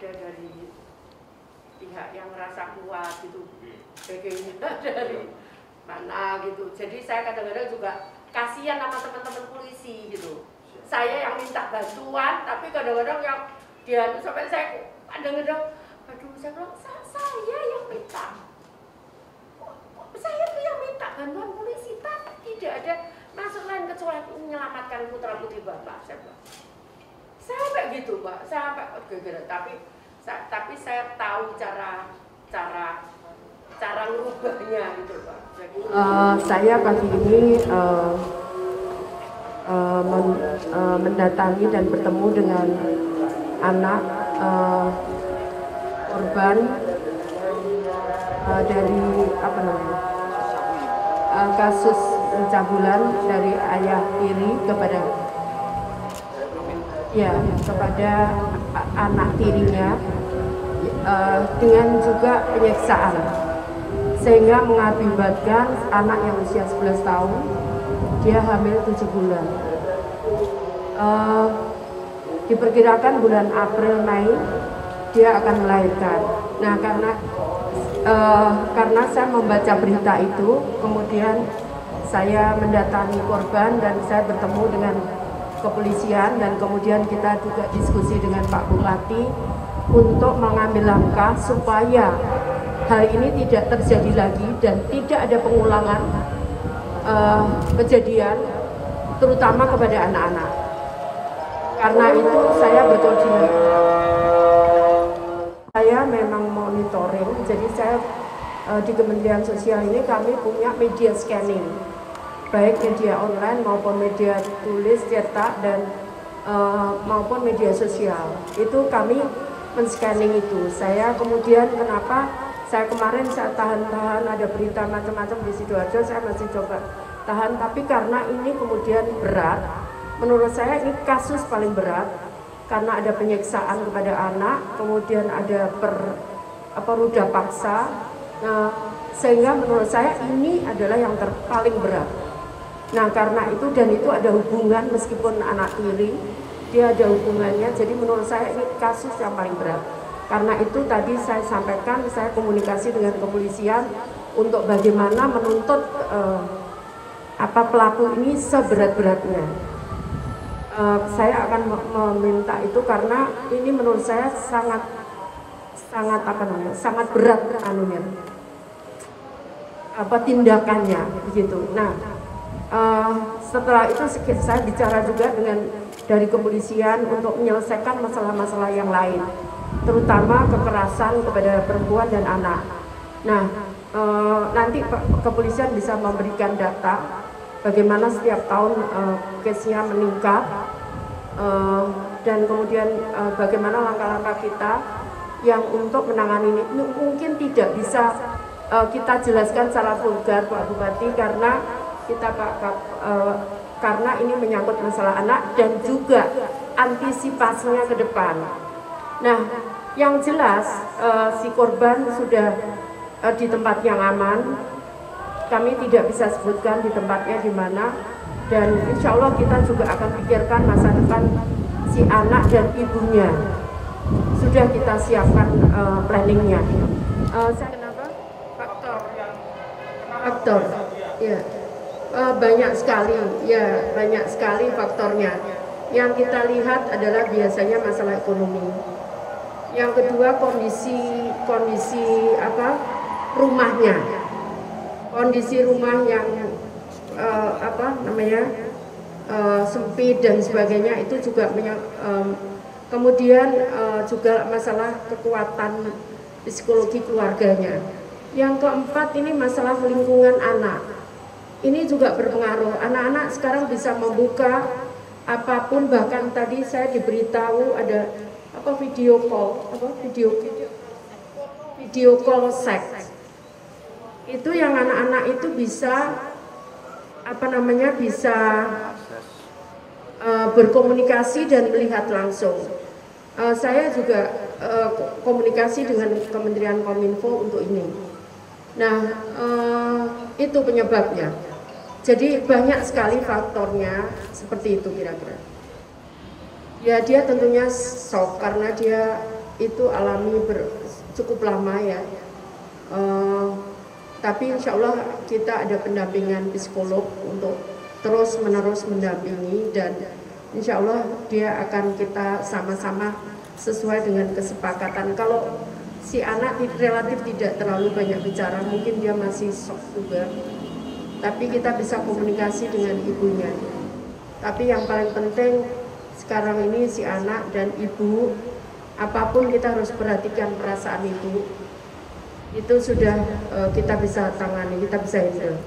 ada dari pihak yang merasa kuat gitu, sebagainya dari mana gitu. Jadi saya kadang-kadang juga kasihan sama teman-teman polisi gitu. Saya yang minta bantuan, tapi kadang-kadang yang dia sampai saya kadang-kadang, aduh saya bilang saya yang minta, saya tuh yang minta bantuan polisi, tapi tidak ada maksud lain kecuali menyelamatkan putra putri bapak. Saya bilang sampai gitu Pak, sampai tapi saya tahu cara merubahnya gitu Pak. Jadi, saya pagi ini mendatangi dan bertemu dengan anak korban dari kasus pencabulan dari ayah tiri kepada anak tirinya dengan juga penyiksaan sehingga mengakibatkan anak yang usia 11 tahun dia hamil 7 bulan. Diperkirakan bulan April Mei dia akan melahirkan. Nah karena saya membaca berita itu, kemudian saya mendatangi korban dan saya bertemu dengan kepolisian dan kemudian kita juga diskusi dengan Pak Bupati untuk mengambil langkah supaya hal ini tidak terjadi lagi dan tidak ada pengulangan kejadian terutama kepada anak-anak. Karena itu saya berkoordinasi. Saya memang monitoring, jadi saya di Kementerian Sosial ini kami punya media scanning, baik media online maupun media tulis, cetak, dan maupun media sosial. Itu kami men-scanning itu. Saya kemudian kenapa saya kemarin saya tahan-tahan, ada berita macam-macam di Sidoarjo, saya masih coba tahan, tapi karena ini kemudian berat, menurut saya ini kasus paling berat karena ada penyiksaan kepada anak, kemudian ada ruda paksa. Nah, sehingga menurut saya ini adalah yang paling berat. Nah, karena itu dan itu ada hubungan meskipun anak tiri, dia ada hubungannya. Jadi menurut saya ini kasus yang paling berat. Karena itu tadi saya sampaikan, saya komunikasi dengan kepolisian untuk bagaimana menuntut pelaku ini seberat-beratnya. Saya akan meminta itu karena ini menurut saya sangat berat tindakannya begitu. Nah, setelah itu saya bicara juga dengan dari kepolisian untuk menyelesaikan masalah-masalah yang lain, terutama kekerasan kepada perempuan dan anak. Nah, nanti kepolisian bisa memberikan data bagaimana setiap tahun case-nya meningkat dan kemudian bagaimana langkah-langkah kita yang untuk menangani ini. Mungkin tidak bisa kita jelaskan secara vulgar Pak Bupati karena kita karena ini menyangkut masalah anak dan juga antisipasinya ke depan. Nah, yang jelas si korban sudah di tempat yang aman. Kami tidak bisa sebutkan di tempatnya di mana, dan insya Allah kita juga akan pikirkan masa depan si anak dan ibunya. Sudah kita siapkan planningnya. Kenapa? Faktor, ya banyak sekali faktornya. Yang kita lihat adalah biasanya masalah ekonomi. Yang kedua kondisi rumahnya. Kondisi rumah yang sempit dan sebagainya itu juga kemudian juga masalah kekuatan psikologi keluarganya. Yang keempat ini masalah lingkungan anak. Ini juga berpengaruh. Anak-anak sekarang bisa membuka apapun, bahkan tadi saya diberitahu ada video call seks. Itu yang anak-anak itu bisa berkomunikasi dan melihat langsung. Saya juga komunikasi dengan Kementerian Kominfo untuk ini. Nah, itu penyebabnya. Jadi banyak sekali faktornya seperti itu kira-kira. Ya dia tentunya shock karena dia itu alami cukup lama ya. Tapi insya Allah kita ada pendampingan psikolog untuk terus menerus mendampingi, dan insya Allah dia akan kita sama-sama sesuai dengan kesepakatan. Kalau si anak relatif tidak terlalu banyak bicara, mungkin dia masih shock juga, tapi kita bisa komunikasi dengan ibunya. Tapi yang paling penting sekarang ini si anak dan ibu, apapun kita harus perhatikan perasaan ibu. Itu sudah kita bisa tangani, kita bisa handle.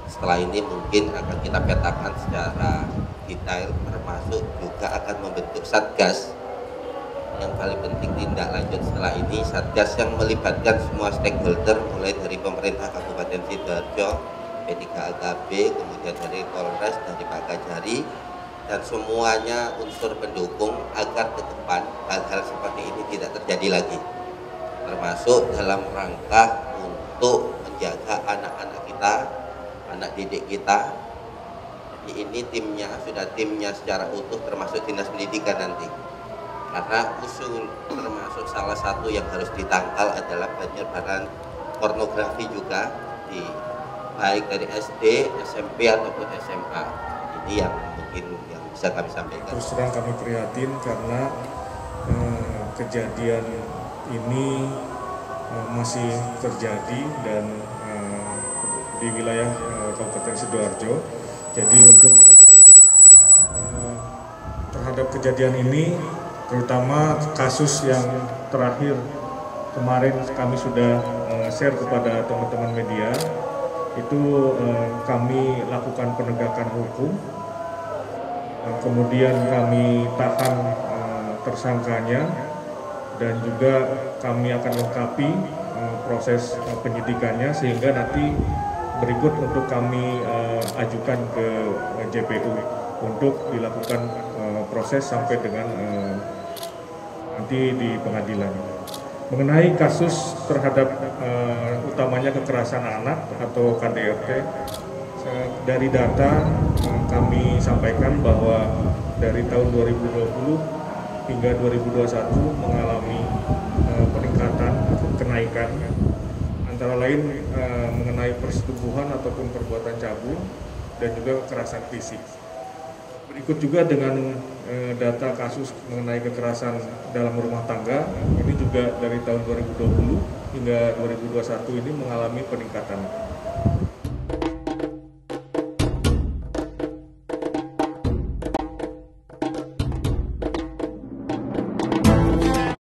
Setelah ini mungkin akan kita petakan secara detail, termasuk juga akan membentuk satgas. Yang paling penting tindak lanjut setelah ini, satgas yang melibatkan semua stakeholder, mulai dari pemerintah Kabupaten Sidoarjo, P3AKB, kemudian dari Polres, dari Pak Kajari, dan semuanya unsur pendukung agar ke depan hal-hal seperti ini tidak terjadi lagi, termasuk dalam rangka untuk menjaga anak-anak kita, anak didik kita. Jadi ini timnya secara utuh, termasuk dinas pendidikan nanti, karena usul termasuk salah satu yang harus ditangkal adalah penyebaran pornografi juga baik dari SD, SMP ataupun SMA. Ini yang mungkin yang bisa kami sampaikan. Terus terang kami prihatin karena kejadian ini masih terjadi dan di wilayah Kabupaten Sidoarjo. Jadi untuk terhadap kejadian ini, terutama kasus yang terakhir kemarin kami sudah share kepada teman-teman media, itu kami lakukan penegakan hukum, kemudian kami tahan tersangkanya, dan juga kami akan lengkapi proses penyidikannya sehingga nanti berikut untuk kami ajukan ke JPU untuk dilakukan proses sampai dengan nanti di pengadilan. Mengenai kasus terhadap utamanya kekerasan anak atau KDRT, dari data kami sampaikan bahwa dari tahun 2020 hingga 2021 mengalami kenaikan, antara lain mengenai persetubuhan ataupun perbuatan cabul dan juga kekerasan fisik. Berikut juga dengan data kasus mengenai kekerasan dalam rumah tangga, ini juga dari tahun 2020 hingga 2021 ini mengalami peningkatan.